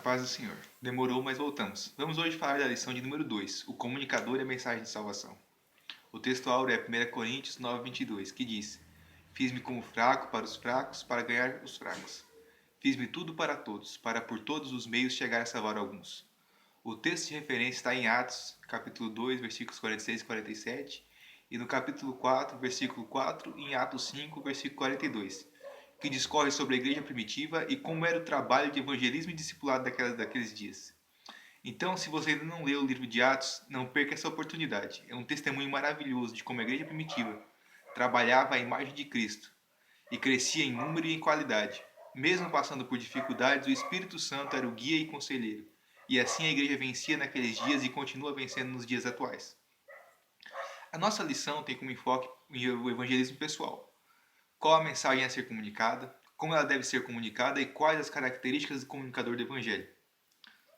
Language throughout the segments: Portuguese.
paz do Senhor. Demorou, mas voltamos. Vamos hoje falar da lição de número 2, o comunicador e a mensagem de salvação. O texto áureo é 1 Coríntios 9:22, que diz: Fiz-me como fraco para os fracos, para ganhar os fracos. Fiz-me tudo para todos, para por todos os meios chegar a salvar alguns. O texto de referência está em Atos, capítulo 2, versículos 46 e 47, e no capítulo 4, versículo 4, e em Atos 5, versículo 42, que discorre sobre a igreja primitiva e como era o trabalho de evangelismo e discipulado daqueles dias. Então, se você ainda não leu o livro de Atos, não perca essa oportunidade. É um testemunho maravilhoso de como a igreja primitiva trabalhava a imagem de Cristo e crescia em número e em qualidade. Mesmo passando por dificuldades, o Espírito Santo era o guia e conselheiro. E assim a igreja vencia naqueles dias e continua vencendo nos dias atuais. A nossa lição tem como enfoque o evangelismo pessoal. Qual a mensagem a ser comunicada, como ela deve ser comunicada e quais as características do comunicador do Evangelho.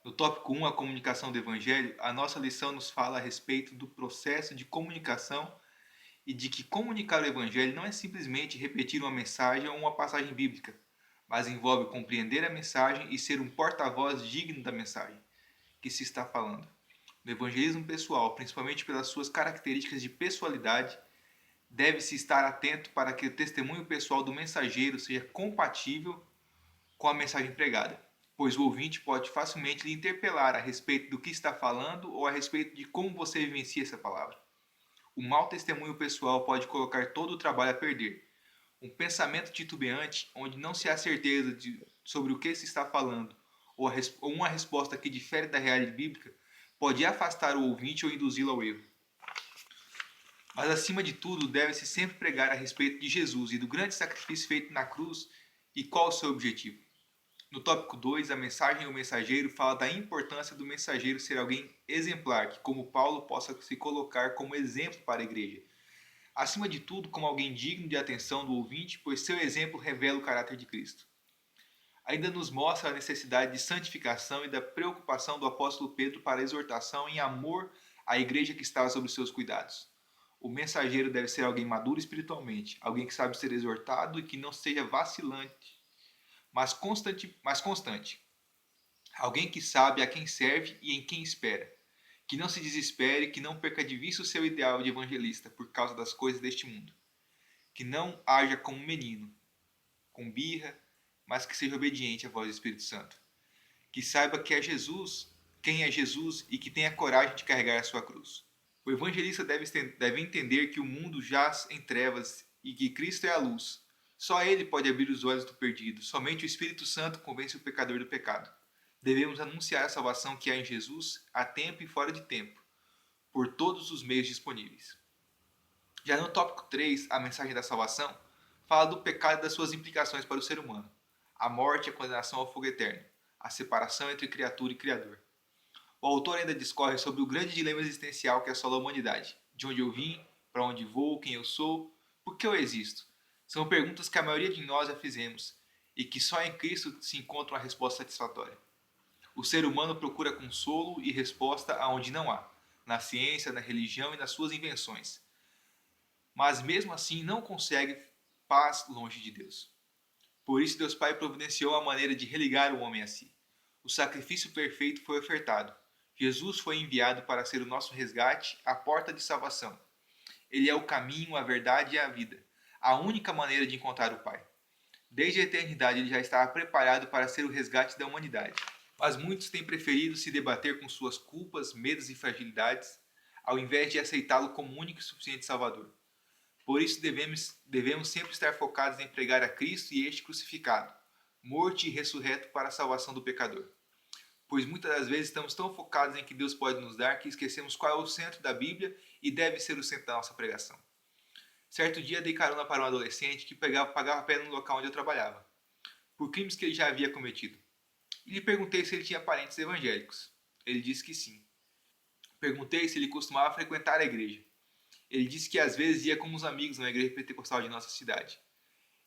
No tópico 1, a comunicação do Evangelho, a nossa lição nos fala a respeito do processo de comunicação e de que comunicar o Evangelho não é simplesmente repetir uma mensagem ou uma passagem bíblica, mas envolve compreender a mensagem e ser um porta-voz digno da mensagem que se está falando. No evangelismo pessoal, principalmente pelas suas características de pessoalidade, deve-se estar atento para que o testemunho pessoal do mensageiro seja compatível com a mensagem pregada, pois o ouvinte pode facilmente lhe interpelar a respeito do que está falando ou a respeito de como você vivencia essa palavra. O mau testemunho pessoal pode colocar todo o trabalho a perder. Um pensamento titubeante, onde não se há certeza sobre o que se está falando, ou uma resposta que difere da realidade bíblica, pode afastar o ouvinte ou induzi-lo ao erro. Mas acima de tudo, deve-se sempre pregar a respeito de Jesus e do grande sacrifício feito na cruz e qual o seu objetivo. No tópico 2, a mensagem e o mensageiro fala da importância do mensageiro ser alguém exemplar, que como Paulo possa se colocar como exemplo para a igreja. Acima de tudo, como alguém digno de atenção do ouvinte, pois seu exemplo revela o caráter de Cristo. Ainda nos mostra a necessidade de santificação e da preocupação do apóstolo Pedro para a exortação em amor à igreja que estava sob seus cuidados. O mensageiro deve ser alguém maduro espiritualmente, alguém que sabe ser exortado e que não seja vacilante, mas constante. Alguém que sabe a quem serve e em quem espera. Que não se desespere, que não perca de vista o seu ideal de evangelista por causa das coisas deste mundo. Que não haja como um menino, com birra, mas que seja obediente à voz do Espírito Santo. Que saiba que é Jesus, quem é Jesus e que tenha coragem de carregar a sua cruz. O evangelista deve entender que o mundo jaz em trevas e que Cristo é a luz. Só Ele pode abrir os olhos do perdido. Somente o Espírito Santo convence o pecador do pecado. Devemos anunciar a salvação que há em Jesus, a tempo e fora de tempo, por todos os meios disponíveis. Já no tópico 3, a mensagem da salvação, fala do pecado e das suas implicações para o ser humano. A morte e a condenação ao fogo eterno. A separação entre criatura e criador. O autor ainda discorre sobre o grande dilema existencial que assola a humanidade. De onde eu vim, para onde vou, quem eu sou, por que eu existo? São perguntas que a maioria de nós já fizemos e que só em Cristo se encontra uma resposta satisfatória. O ser humano procura consolo e resposta aonde não há, na ciência, na religião e nas suas invenções. Mas mesmo assim não consegue paz longe de Deus. Por isso Deus Pai providenciou a maneira de religar o homem a si. O sacrifício perfeito foi ofertado. Jesus foi enviado para ser o nosso resgate, a porta de salvação. Ele é o caminho, a verdade e a vida, a única maneira de encontrar o Pai. Desde a eternidade ele já estava preparado para ser o resgate da humanidade. Mas muitos têm preferido se debater com suas culpas, medos e fragilidades, ao invés de aceitá-lo como único e suficiente Salvador. Por isso devemos sempre estar focados em pregar a Cristo e este crucificado, morto e ressurreto para a salvação do pecador. Pois muitas das vezes estamos tão focados em que Deus pode nos dar que esquecemos qual é o centro da Bíblia e deve ser o centro da nossa pregação. Certo dia dei carona para um adolescente que pagava pé no local onde eu trabalhava, por crimes que ele já havia cometido. E lhe perguntei se ele tinha parentes evangélicos. Ele disse que sim. Perguntei se ele costumava frequentar a igreja. Ele disse que às vezes ia com uns amigos na igreja pentecostal de nossa cidade.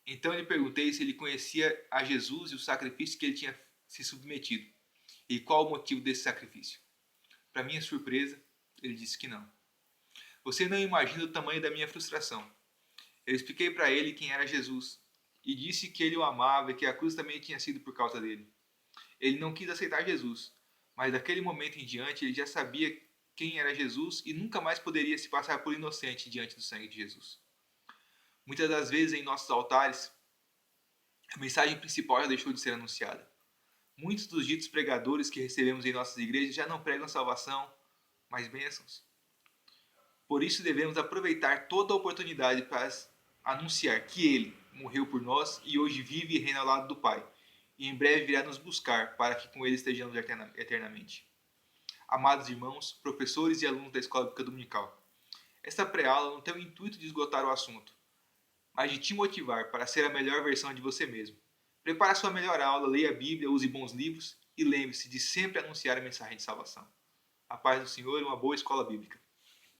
Então lhe perguntei se ele conhecia a Jesus e o sacrifício que ele tinha se submetido. E qual o motivo desse sacrifício. Para minha surpresa, ele disse que não. Você não imagina o tamanho da minha frustração. Eu expliquei para ele quem era Jesus e disse que ele o amava e que a cruz também tinha sido por causa dele. Ele não quis aceitar Jesus, mas daquele momento em diante ele já sabia quem era Jesus e nunca mais poderia se passar por inocente diante do sangue de Jesus. Muitas das vezes em nossos altares, a mensagem principal já deixou de ser anunciada. Muitos dos ditos pregadores que recebemos em nossas igrejas já não pregam salvação, mas bênçãos. Por isso devemos aproveitar toda a oportunidade para anunciar que Ele morreu por nós e hoje vive e reina ao lado do Pai, e em breve virá nos buscar para que com Ele estejamos eternamente. Amados irmãos, professores e alunos da Escola Bíblica Dominical, esta pré-aula não tem o intuito de esgotar o assunto, mas de te motivar para ser a melhor versão de você mesmo. Prepare a sua melhor aula, leia a Bíblia, use bons livros e lembre-se de sempre anunciar a mensagem de salvação. A paz do Senhor e uma boa escola bíblica.